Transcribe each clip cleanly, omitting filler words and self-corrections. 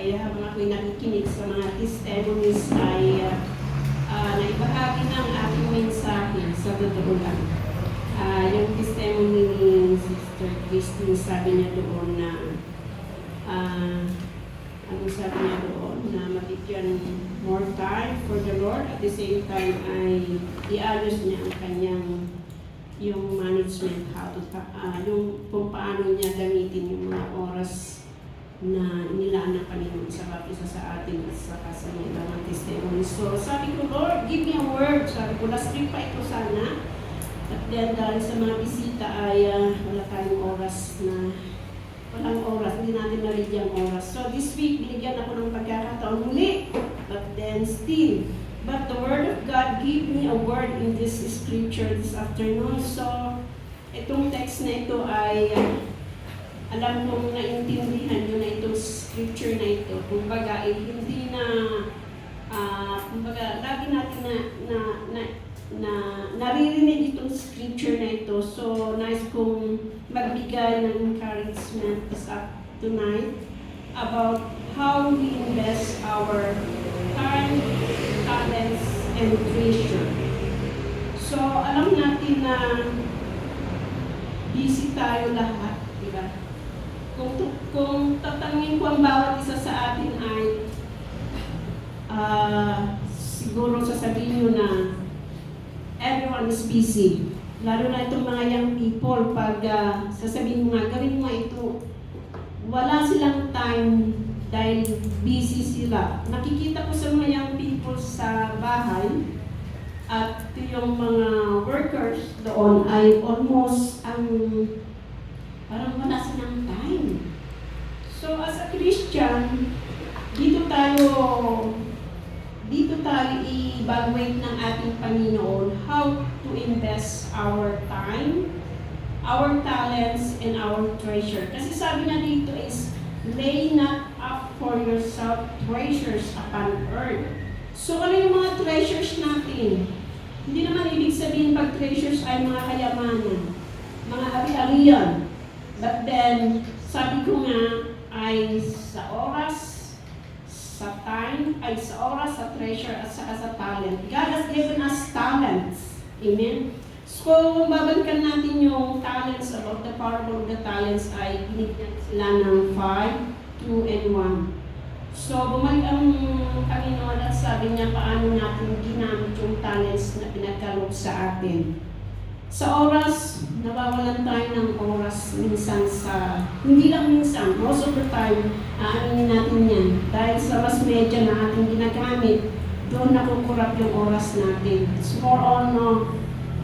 Kaya habang ako'y nakikinig sa mga testimonies ay naibahagi ng aking mensahe sa totoo lang. Yung testimony ni Sister Christine, sabi niya doon na ano sabi niya doon, na mabigyan more time for the Lord, at the same time ay i-ayos niya ang kanyang yung management, how to, yung kung paano niya gamitin yung mga oras na nilaan ng Panginoon sa bawat isa sa atin at saka sa mga testimony. So sabi ko, Lord, give me a word. Sabi ko, last week pa ito sana. At then dahil sa mga bisita ay wala tayong oras na walang oras, hindi natin nabigyan oras. So this week, binigyan ako ng pagkakataon muli. But then still, but the Word of God gave me a word in this scripture this afternoon. So itong text na ito ay alam kong naintindihan nyo na itong scripture na ito. Kumbaga, hindi na, kumbaga, lagi natin naririnig itong scripture na ito. So, nice kong magbigay ng encouragement tonight about how we invest our time, talents, and treasure. So, alam natin na busy tayo lahat, di ba? Kung tatanungin ko ang bawat isa sa atin ay siguro sasabihin nyo na everyone is busy. Lalo na itong mga young people, pag sasabihin mo nga, gawin mo ito, wala silang time dahil busy sila. Nakikita ko sa mga young people sa bahay at yung mga workers doon ay almost parang wala silang time. So as a Christian, dito tayo i-evaluate ng ating Panginoon how to invest our time, our talents, and our treasure. Kasi sabi niya dito is, lay not up for yourself treasures upon earth. So ano yung mga treasures natin? Hindi naman ibig sabihin pag treasures ay mga kayamanan, mga ari-arian. But then, sabi ko nga, ay sa oras, sa time, ay sa oras, sa treasure, at saka sa talent. God has given us talents. Amen? So, kung babalikan natin yung talents, about the parable of the talents, ay binigyan sila ng 5, 2, and 1. So, bumalik ang Panginoon at sabi niya paano natin ginamit yung talents na pinagkaloob sa atin. Sa oras, nawawalan tayo ng oras minsan hindi lang minsan, most of the time, aaminin natin yan. Dahil sa mass media na ating ginagamit, doon nakukurap yung oras natin. It's more on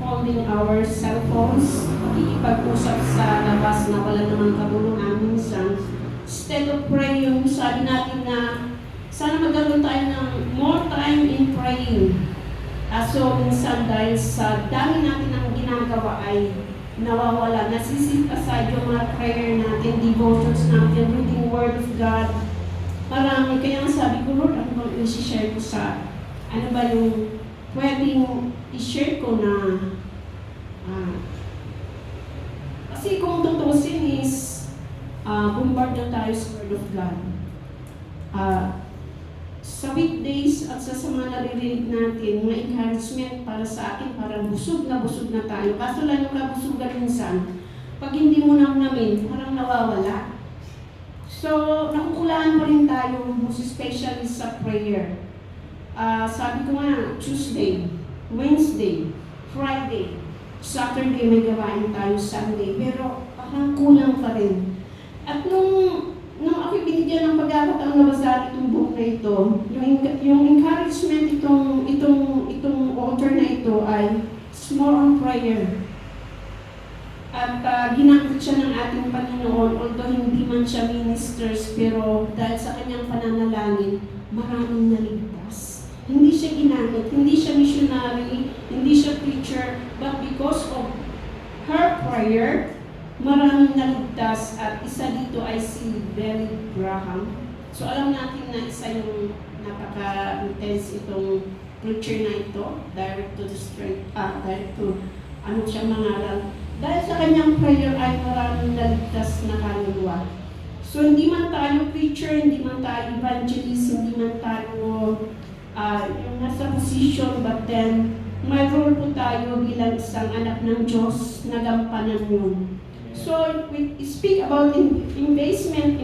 holding our cell phones, pakikipag-usap sa labas na wala namang kabuluhan minsan. Instead of praying, sabi natin na sana magkaroon tayo ng more time in praying. So, minsan dahil sa dami natin ang ginagawa ay nawawala, nasisit aside yung mga prayer natin, devotions natin, reading Word of God. Marami, kaya nga sabi ko, Lord, ano bang i-share ko ano ba yung pwedeng i-share ko na, kasi kung tutusin is, bombard na tayo sa Word of God. Sa weekdays at sa mga naririnig natin, mga encouragement para sa akin, parang busog na tayo. Kaso lang yung kabusugan minsan, pag hindi mo namin, parang nawawala. So, nakukulaan pa rin tayo, most especially sa prayer. Sabi ko nga, Tuesday, Wednesday, Friday, Saturday may gawain tayo, Sunday, pero parang kulang pa rin. At nung ako binigyan ng pagkakataon na basa itong book na ito, yung encouragement itong author na ito ay more on prayer. At ginamit siya ng ating Panginoon, although hindi man siya ministers, pero dahil sa kanyang pananalangin, maraming naligtas. Hindi siya ginamit, hindi siya missionary, hindi siya preacher, but because of her prayer, maraming naligtas, at isa dito ay si Billy Graham. So alam natin na isa yung napaka-intense itong preacher na ito, direct to ano siya mangaral. Dahil sa kanyang prayer ay maraming naligtas na kaluluwa. So hindi man tayo preacher, hindi man tayo evangelist, hindi man tayo yung nasa position, but then may role po tayo bilang isang anak ng Diyos na gampanan yun. So we speak about investment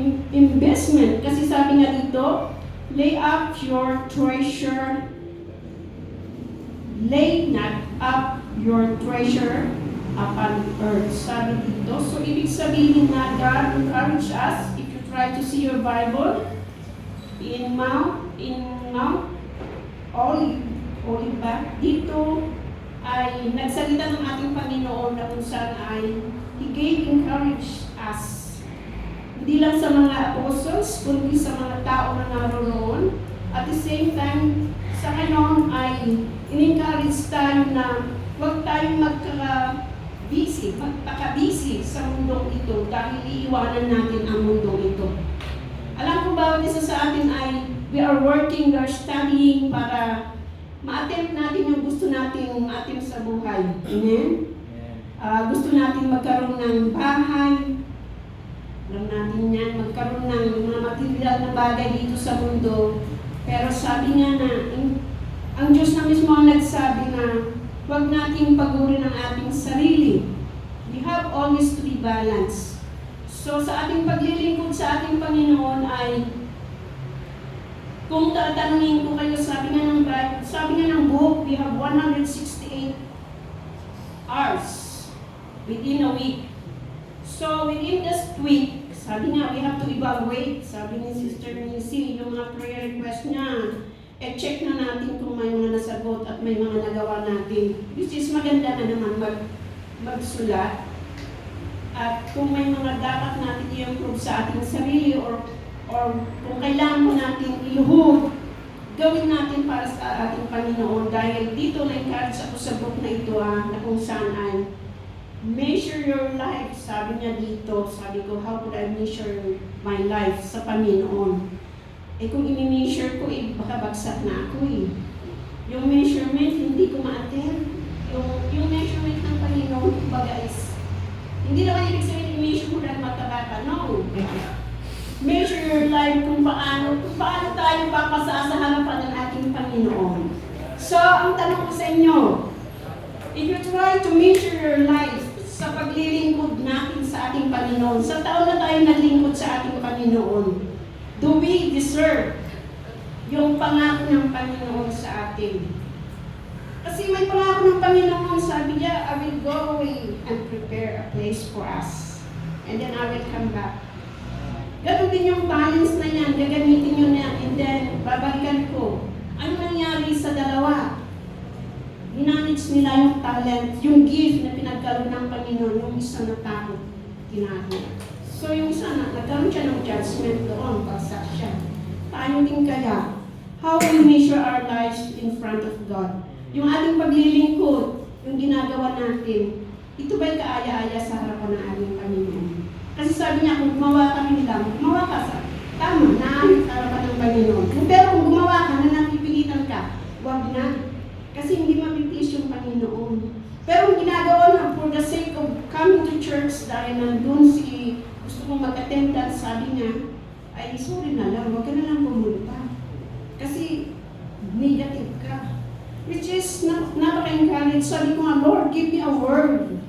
kasi sabi nga dito, lay up your treasure, lay not up your treasure upon earth. Sabi dito. So ibig sabihin na God encourage us, if you try to see your Bible, in Mount Olivet, dito ay nagsalita ng ating Panginoon na kung saan ay He gave encourage us. Hindi lang sa mga apostles, kundi sa mga tao na naroon. At the same time, sa ngayon ay in-encourage tayo na huwag tayong magpaka-busy sa mundong ito dahil iiwanan natin ang mundong ito. Alam ko bawat isa sa atin ay we are working, we are studying para ma-attempt natin yung gusto nating ma-attempt sa buhay. Amen? Gusto natin magkaroon ng bahay, alam natin yan, magkaroon ng mga material na bagay dito sa mundo. Pero sabi niya na, ang Diyos na mismo ang nagsabi na huwag nating pagurin ang ating sarili. We have always to be balanced. So sa ating paglilingkod sa ating Panginoon ay, kung tatanungin ko kayo, sabi nga ng book, we have 168 hours within a week. So within this week, sabi nga, we have to evaluate. Sabi ni Sister Nisi, yung mga prayer request niya, check na natin kung may mga nasagot at may mga nagawa natin. Which is maganda na naman magsulat. At kung may mga dapat natin i-improve sa ating sarili or kung kailangan mo natin iluhod, gawin natin para sa ating Panginoon. Dahil dito na-encourage ako sa book na ito na kung saan ay measure your life. Sabi niya dito, sabi ko, how could I measure my life sa Panginoon? Kung i-measure ko, baka bagsak na ako Yung measurement, hindi ko ma-attend. Yung measurement ng Panginoon, kumbaga is, hindi naman ibig sabihin i-measure mo dahil mataba ka. No. Measure your life kung paano tayo papasa sa harapan ng ating Panginoon. So, ang tanong ko sa inyo, if you try to measure your life sa paglilingkod natin sa ating Panginoon, sa taon na tayo naglingkod sa ating Panginoon, do we deserve yung pangako ng Panginoon sa atin? Kasi may pangako ng Panginoon, sabi niya, I will go away and prepare a place for us. And then I will come back. Ganun din yung balance na yan, gagamitin nyo na, and then babalikan ko. Ano nangyari sa dalawa? Minanage nila yung talent, yung gift na pinagkaroon ng Panginoon, yung isa na tao, tinago. So yung isa na, nagkaroon siya ng judgment doon, bagsak siya. Tayo din kaya, how we measure our lives in front of God. Yung ating paglilingkod, yung ginagawa natin, ito ba'y kaaya-aya sa harapan ng ating Panginoon? Kasi sabi niya, kung gumawa kami lang, gumawa ka sa tama, naahit sa harapan ng Panginoon. Pero kung gumawa ka na napipilitan ka, huwag na. Kasi hindi mapipis yung Panginoon. Pero ginagawa na for the sake of coming to church dahil nandun gusto mong mag-attendance, sabi niya, ay sorry na lang, huwag ka na lang pumunta. Kasi negative ka. Which is, napaka-encourage. Sabi ko nga, Lord, give me a word.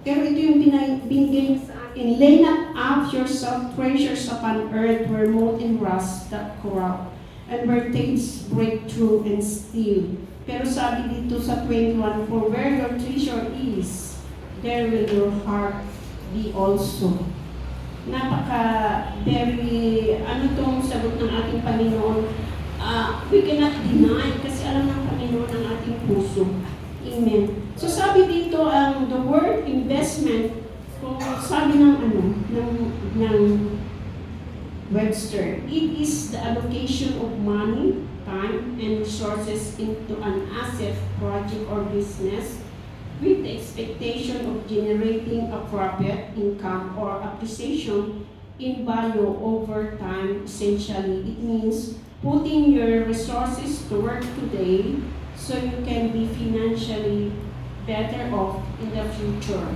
Pero ito yung binigay sa akin. Lay not up yourself treasures upon earth where moth and rust that corrupt, and where thieves break through and steal. Pero sabi dito sa 21, for where your treasure is, there will your heart be also. Very, tong sagot ng ating Panginoon, we cannot deny kasi alam ng Panginoon ang ating puso. Amen. So sabi dito, the word investment, kung sabi ng Webster, it is the allocation of money, time, and resources into an asset, project, or business with the expectation of generating a profit, income, or appreciation in value over time. Essentially, it means putting your resources to work today so you can be financially better off in the future.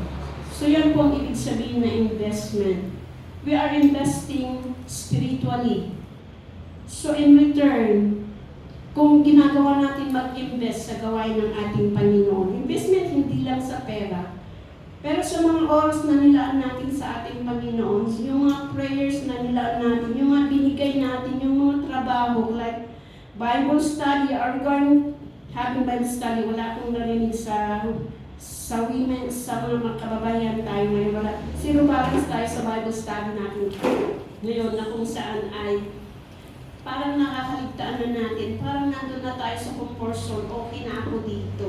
So yan po ang ibig sabihin na investment. we are investing spiritually. So in return, kung ginagawa natin mag-invest sa gawain ng ating Panginoon, investment hindi lang sa pera, pero sa mga oras na nilaan natin sa ating Panginoon, yung mga prayers na nilaan natin, yung mga binigay natin, yung mga trabaho, like Bible study, or going having Bible study, wala akong narinig sa women, sa mga kababayan tayo ngayon, wala. Zero balance tayo sa Bible study natin ngayon na kung saan ay parang nakakaligtaan na natin, parang nandun na tayo sa comfort zone, okay na ako dito.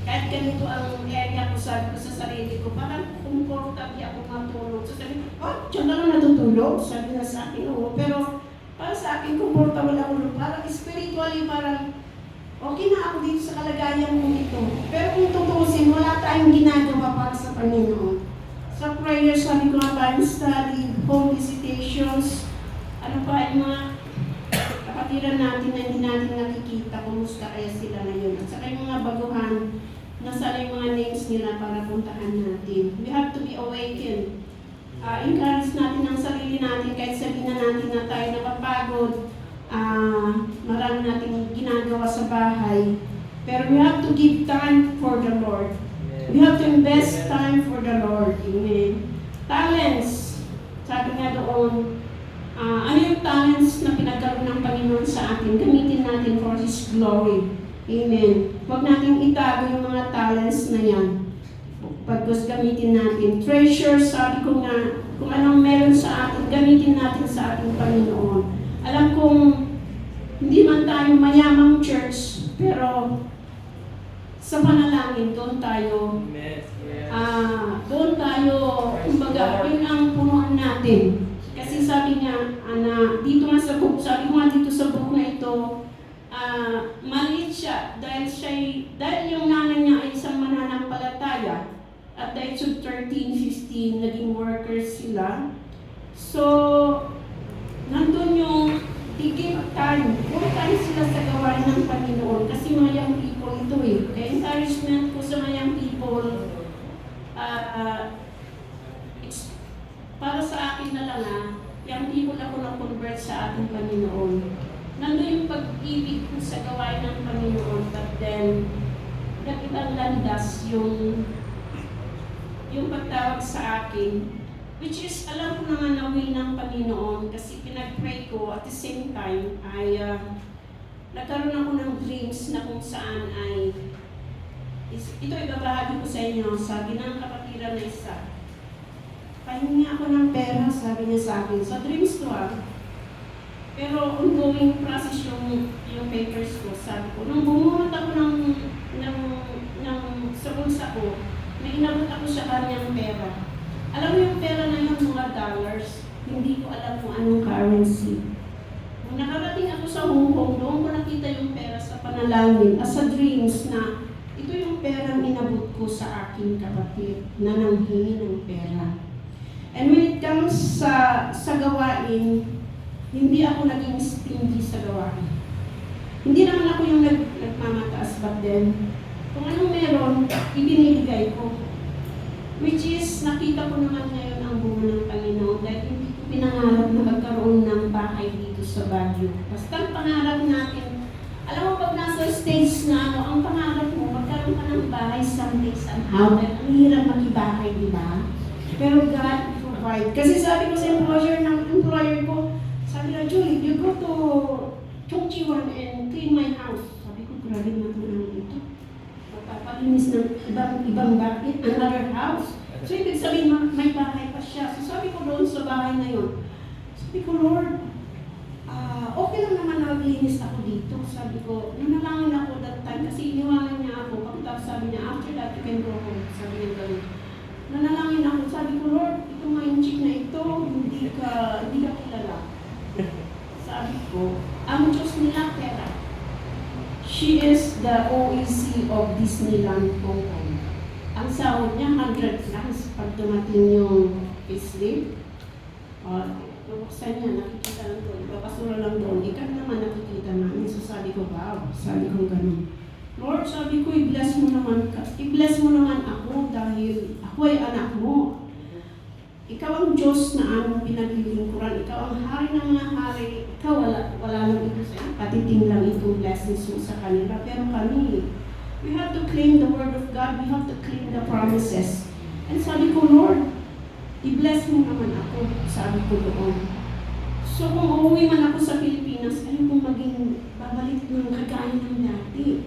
Kahit ganito ang area ko, sabi ko sa sarili ko, parang comfortable ako matulog. So sabi ko, dyan na lang natutulog. Sabi na sa akin, oo. Pero para sa akin, comfortable ako. Parang spiritually, parang okay na ako dito sa kalagayan mo ito. Pero kung tutusin, wala tayong ginagawa para sa Panginoon. Sa prayer, sabi ko nga, Bible study, home visitations, ano pa, yung mga kapatiran natin na hindi natin nakikita, kumusta kaya sila ngayon. At saka yung mga baguhan, nasa yung mga names nila para puntahan natin. We have to be awakened. Encourage natin ang sarili natin kahit sabihin na natin na tayo napapagod. Marami natin ginagawa sa bahay. Pero we have to give time for the Lord. We have to invest time for the Lord. Amen. Talents. Sabi nga doon, ano yung talents na pinagkaroon ng Panginoon sa atin? Gamitin natin for His glory. Amen. Huwag natin itago yung mga talents na yan. Pagkos gamitin natin. Treasure, sabi ko nga, kung anong meron sa atin, gamitin natin sa ating Panginoon. Alam kong hindi man tayo mayamang church, pero sa panalangin, doon tayo, kumbaga, yun ang punuan natin. Kasi sabi niya, dito nga sa book, sabi ko nga dito sa book na ito, maliit siya dahil yung nanay niya ay isang mananampalataya at the age of 13, 15, naging workers sila. So, nandun yung tigil time. Puro tayo sila sa gawain ng Panginoon kasi mga young people ito eh. Kaya encouragement ko sa mga young people, para sa akin na lang young people ako na-convert sa ating Panginoon. Nandun yung pag-ibig ko sa gawain ng Panginoon, but then, nag-ibang landas yung pagtawag sa akin, which is, alam ko naman na will ng Panginoon kasi pinag-pray ko at the same time ay nagkaroon ako ng dreams na kung saan ay ito ibabahagi ko sa inyo, sabi ng kapatiran na isa. Pahingi ako ng pera, sabi niya sa akin. Sa dreams ko pero ongoing process yung papers ko. Sabi ko, nung bumunot ako sa bulsa ko, may inabot ako sa kanyang pera. Alam mo yung pera na yun, mga dollars, hindi ko alam kung anong currency. Nung nakarating ako sa Hong Kong, doon ko nakita yung pera sa panalangin, sa dreams na ito yung perang inabot ko sa aking kapatid na nanghingi ng pera. And when it comes sa gawain, hindi ako naging stingy sa gawain. Hindi naman ako yung nagmamataas, but then, kung anong meron, ibinibigay ko. Which is, nakita ko naman ngayon ang bunga ng Panginoon dahil hindi ko pinangarap na magkaroon ng bahay dito sa Baguio. Basta ang pangarap natin, alam mo pag nasa stage na ang pangarap mo, magkaroon ka ng bahay someday somehow. Dahil ang hirap mag-ibahay, di ba? Pero God provide. Kasi sabi ko sa employer ko, sabi na, Julie, you go to Chongqiwan and clean my house. Sabi ko, grabe naman ito. Magpapalinis ng ibang bakit, another house. So, ibig sabihin, may bahay pa siya. So, sabi ko doon sa bahay na yun, sabi ko, Lord, okay lang naman na maglinis ako dito. Sabi ko, nanalangin ako that time kasi iniwanan niya ako. Pagkatapos sabi niya, after that, you can go home. Sabi niya gano'n. Nanalangin ako. Sabi ko, Lord, itong mga chick na ito, hindi ka kilala. Sabi ko, ang Diyos nila pera. She is the OEC of Disneyland Hong Kong. Ang sahod niya, 100 lang pag dumating yung payslip. Buksan niya, nakikita lang doon. Papasura lang doon. Ikaw naman nakikita namin. So sabi ko, wow. Sabi ko ganun. Lord, sabi ko, i-bless mo naman ako dahil ako ay anak mo. Ikaw ang Diyos na aming pinaglilingkuran. Ikaw ang hari ng mga hari. Ikaw wala nang ito sa'yo. Patiting lang itong blessings mo sa kanila. Pero kami, we have to claim the word of God. We have to claim the promises. And sabi ko, Lord, i-bless mo naman ako. Sabi ko doon. So kung uuwi man ako sa Pilipinas, ayaw kong maging babalik ng kagaya ng dati.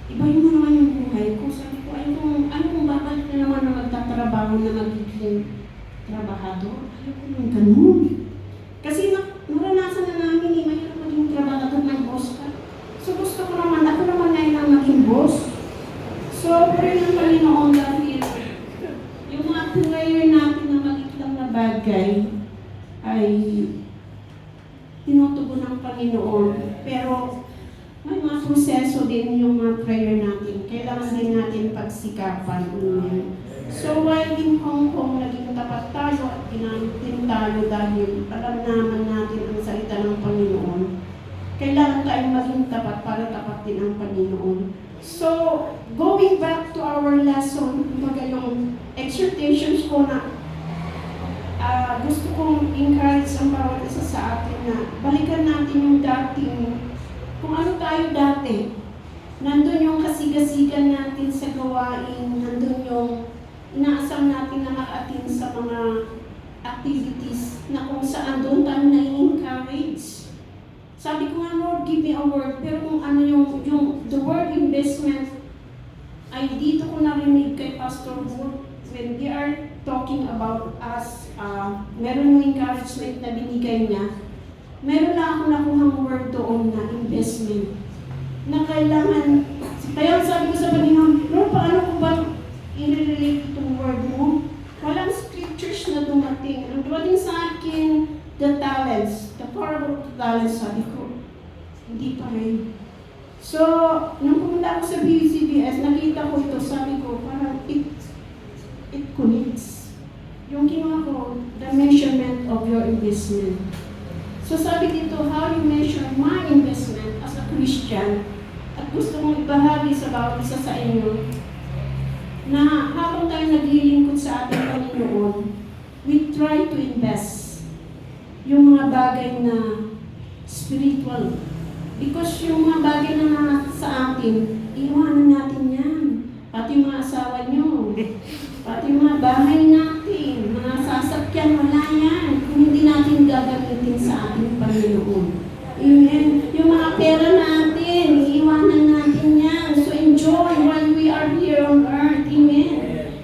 Ibahin mo naman yung buhay ko. Sabi ko, ayaw kong babalik na naman na magtatrabaho na magiging trabahador. Ayaw ko nang ganun. Kasi naranasan na namin, mahirap maging trabahador ng boss ka. So gusto ko naman, ako naman ngayon ang maging boss. So, pray ng Panginoon dahil yung mga prayer natin na maliit lang na bagay ay tinutugon ng Panginoon. Pero may mga proseso din yung mga prayer natin. Kailangan din natin pagsikapan. So while in Hong Kong, naging tapat tayo at ginamit din tayo dahil alam naman natin ang salita ng Panginoon. Kailangan tayong maging tapat para tapat din ang Panginoon. So, going back to our lesson, kumbaga yung exhortations ko na gusto kong encourage ang bawat isa sa atin na balikan natin yung dating, kung ano tayo dati. Nandun yung kasigasigan natin sa gawain, nandun yung inaasam natin na maka-attend sa mga activities na kung saan doon tayo na-encourage. Sabi ko nga, Lord, give me a word. Pero kung ano the word investment, ay dito ko narinig kay Pastor Wood when they are talking about us, meron yung encouragement na binigay niya. Meron na ako nakuhang word doon na investment. Na kailangan, kaya sabi ko sa Panginoon, Lord, paano ko ba i-relate itong word mo? Walang scriptures na dumating. Ang dumating sa akin, the talents, the parable of the talents, sabi ko, hindi pa rin. So, nung pumunta ako sa BCBS, nakita ko ito, sabi ko, parang it connects. Yung kinuha ko, the measurement of your investment. So sabi dito, how you measure my investment as a Christian, at gusto kong ibahagi sa bawat isa sa inyo, na habang tayo naglilingkod sa ating Panginoon, we try to invest yung mga bagay na spiritual. Because yung mga bagay na sa atin, iwanan natin yan. Pati yung mga asawa nyo, pati yung mga bahay natin, mga sasakyan, wala yan. Kung hindi natin gagamitin sa ating Panginoon. Amen. Yung mga pera natin, iiwanan natin yan. So enjoy while we are here on earth. Amen.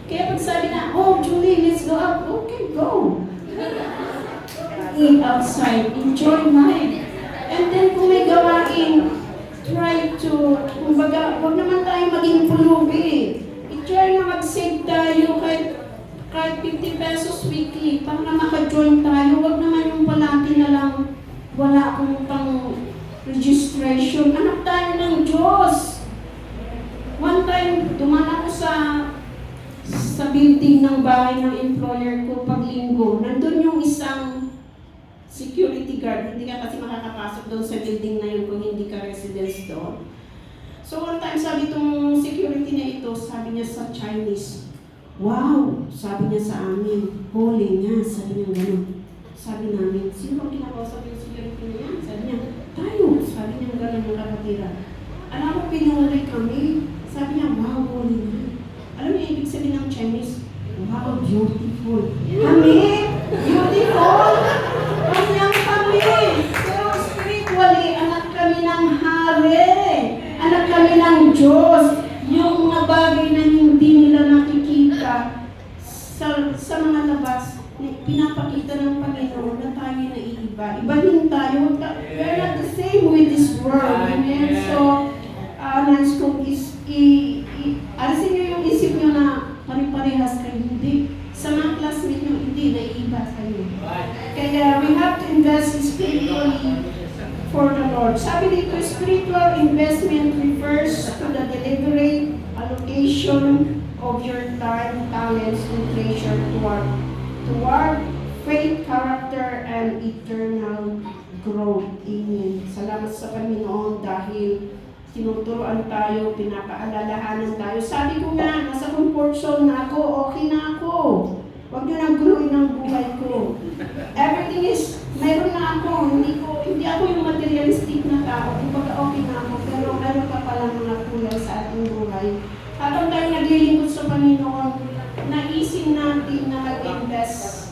Kaya pag sabi na, oh Julie, let's go out. Okay, go. Eat outside. Enjoy life. And then kung may gawain, try to, kumbaga, huwag naman tayo maging pulubi. I-try na mag-save tayo kahit 50 pesos weekly para maka-join tayo. Huwag naman yung palagi na lang wala akong pang registration. Anak tayo ng Diyos. One time, duman ako sa building ng bahay ng employer ko pag linggo. Nandun yung isang security guard. Hindi ka kasi makakapasok doon sa building na yun kung hindi ka residence doon. So one time sabi itong security na ito, sabi niya sa Chinese, wow, sabi niya sa amin, holy nga, sabi niya gano'n. Sabi namin, sino ang kinakausap yung security na yan? Sabi niya, tayo, sabi niya gano'n yung kapatira. Alam mo, pinuli kami. Sabi niya, wow, holy nga. Alam niyo, ibig sabihin ng Chinese, wow, beautiful. Kami, beautiful. Kanyang kami. Pero spiritually, anak kami ng hari. Anak kami ng Diyos. Yung mga bagay na hindi nila nakikita sa mga labas, pinapakita ng Panginoon na tayo na iiba. Ibahin tayo. We're not the same with this world. Amen? So, nice kong alisin nyo yung isip nyo na pare-parehas kayo. Hindi. Sa mga classmate nyo, hindi. Naiiba kayo. Kaya we have to invest spiritually for the Lord. Sabi dito, spiritual investment refers to the deliberate allocation of your time, talents, and treasure toward faith, character, and eternal growth. Amen. Salamat sa Panginoon dahil tinuturoan tayo, pinapaalalahanan tayo. Sabi ko nga, nasa comfort zone na ako, okay na ako. Huwag niyo nang guluhin ang buhay ko. Everything is, meron na ako. Hindi ako yung materialistic na tao. Kumbaga okay na ako. Pero meron pa palang mga kulay sa ating buhay. Habang tayo naglilingkod sa Panginoon, naisin natin na mag-invest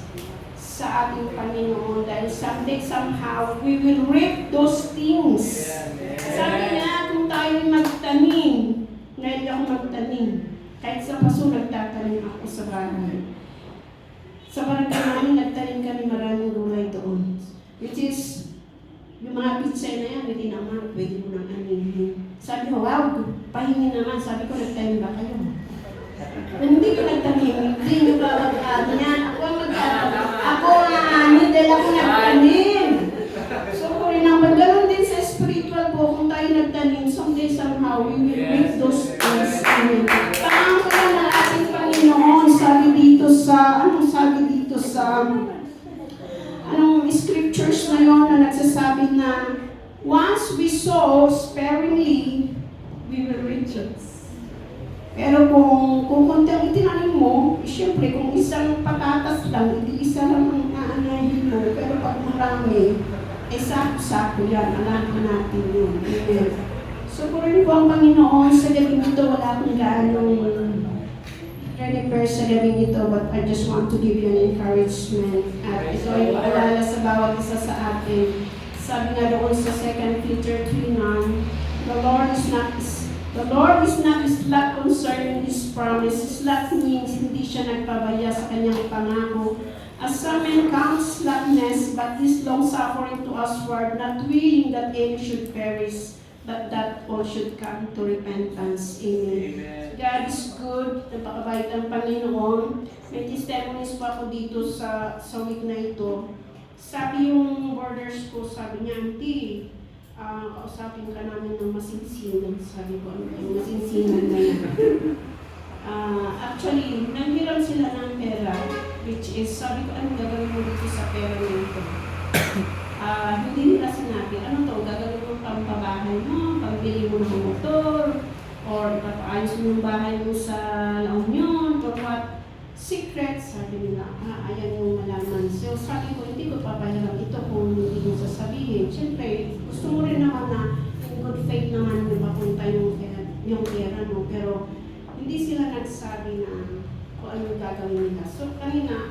sa ating Panginoon dahil someday, somehow, we will reap those things. Sabi niya, kung tayo magtanim, ngayon ako magtanim. Kahit sa paso, nagtatanim ako sa bahay. Sa barangay namin, nagtanim kami maraming gulay doon. Which is, yung mga pizza na yan, pwede naman, pwede mo nang anihin. Sabi ko, wow, pahingi naman. Sabi ko, nagtanim ba kayo? Hindi ko nagtanim, hindi nyo ba mag-ano yan? Ako ang mag-ano. Ako ang dahil ako nagtanim. So, kung naman, ganoon din sa spiritual po, kung tayo nagtanim, someday, somehow, we will reap those things. Tangang ko lang ng ating Panginoon, sabi dito sa anong scriptures na yun na nagsasabi na once we sow sparingly, we will reap it. Pero kung konti ang itinanim mo, siyempre kung isang patatas lang, hindi isa lang ang aanahin mo. Pero pag marami, sako-sako yan. Alam natin yun. Amen. So, purihin po ang Panginoon sa gabing ito, wala akong gaanong verse sa gabing ito, but I just want to give you an encouragement. At ito ay paalala sa bawat isa sa atin. Sabi nga doon sa 2 Peter 3:9, The Lord is not slack concerning His promise. Slack means hindi siya nagpabaya sa kanyang pangako. As some men count slackness, but is long-suffering to usward, not willing that any should perish, but that all should come to repentance. Amen. God is good. Napakabait ang Panginoon. May testimonies pa ako dito sa week na ito. Sabi yung borders ko, sabi niya, Auntie, kausapin ka namin ng masinsinan. Sabi ko, ano yung masinsinan na yan? Actually, nanghiram sila ng pera, which is, sabi ko, ano gagawin mo dito sa pera na ito? Hindi nila sinabi, ano to, gagawin mo pampabahay mo, pagbili mo ng motor, or ipapaayos mo yung bahay mo sa La Union, or what? Secret, sabi nila, ayan yung malaman. So sabi ko, hindi ko papahiram ito kung hindi mo sasabihin. Siyempre, gusto mo rin naman na in good faith naman yung papunta yung pera, no? Pero hindi sila nagsabi na kung ano yung gagawin nila. So kanina,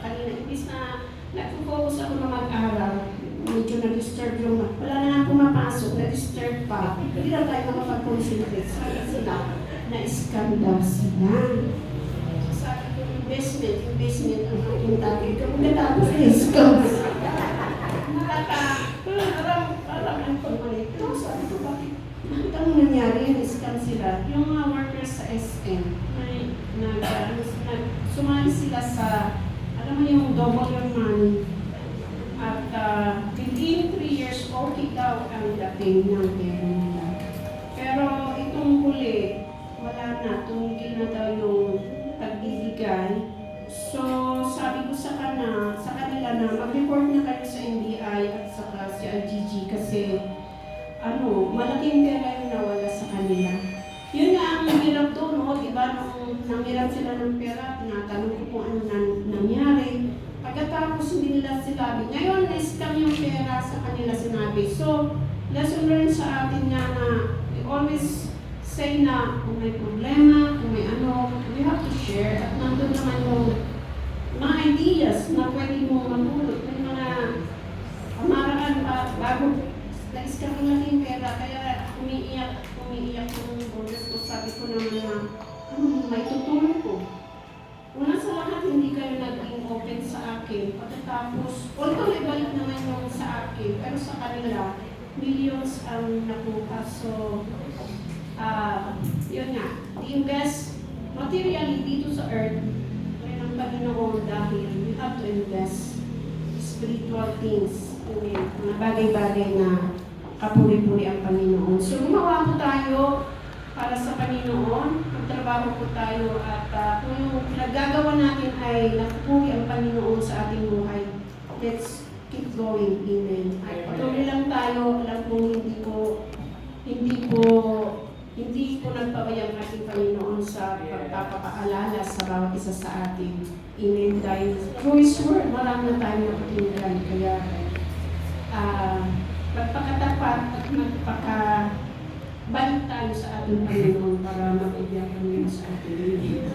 imbis na nag-focus ako na mag-aral, medyo na-disturb yung, wala na lang pumapasok, na-disturb pa. Hindi na tayo makapag-concentrate. Sabi sila, na-scam daw sila. Investment ang aking target. Kung natapos na scam. Parang ang pagmalito. Sabi ko, bakit? Bakit ang nangyari yung scam sila? Yung mga workers sa SM, sumali sila sa, alam mo yung double your money. At within 3 years, okay daw ang dating ng pera nila. Pero itong huli, wala na. Tumigil na daw yung pagbibigay. So, sabi ko sa kanila na mag-report na kayo sa NBI at saka si LGG kasi malaking pera yung nawala sa kanila. Yun nga ang hirap doon, no? Diba, nung nangiram sila ng pera, tinatanong ko kung ano nangyari. Pagkatapos hindi nila sinabi. Ngayon, na-scam yung pera sa kanila sinabi. So, lesson learned sa atin nga na we always say na kung may problema, kung may we have to share. At nandun naman yung mga ideas na pwede mong matulog. May mga pamaraan pa bago na-scam yung laking pera. Kaya umiiyak yung bonus ko. Sabi ko naman na may tutulong ko. Una sa lahat, hindi kayo naging open sa akin. Pagkatapos, although ibalik naman yung sa akin, pero sa kanila, millions ang nakuha. So, yun nga, invest materially dito sa earth, kaya ng Panginoon dahil you have to invest spiritual things, mga bagay-bagay na kapuri-puri ang Panginoon. So, gumawa po tayo para sa Panginoon, magtrabaho po tayo at kung yung nagagawa natin ay nakupuri ang Panginoon sa ating buhay, let's keep going. Amen. At patuloy lang tayo, alam kong hindi ko po nagpapay ang ating Panginoon sa pagpapaalala sa bawat isa sa atin. Amen. Dahil through His Word, marami na tayong napakinggan. Kaya, magpakatapat at magpakabalik tayo sa ating Panginoon para mabigyan kami sa ating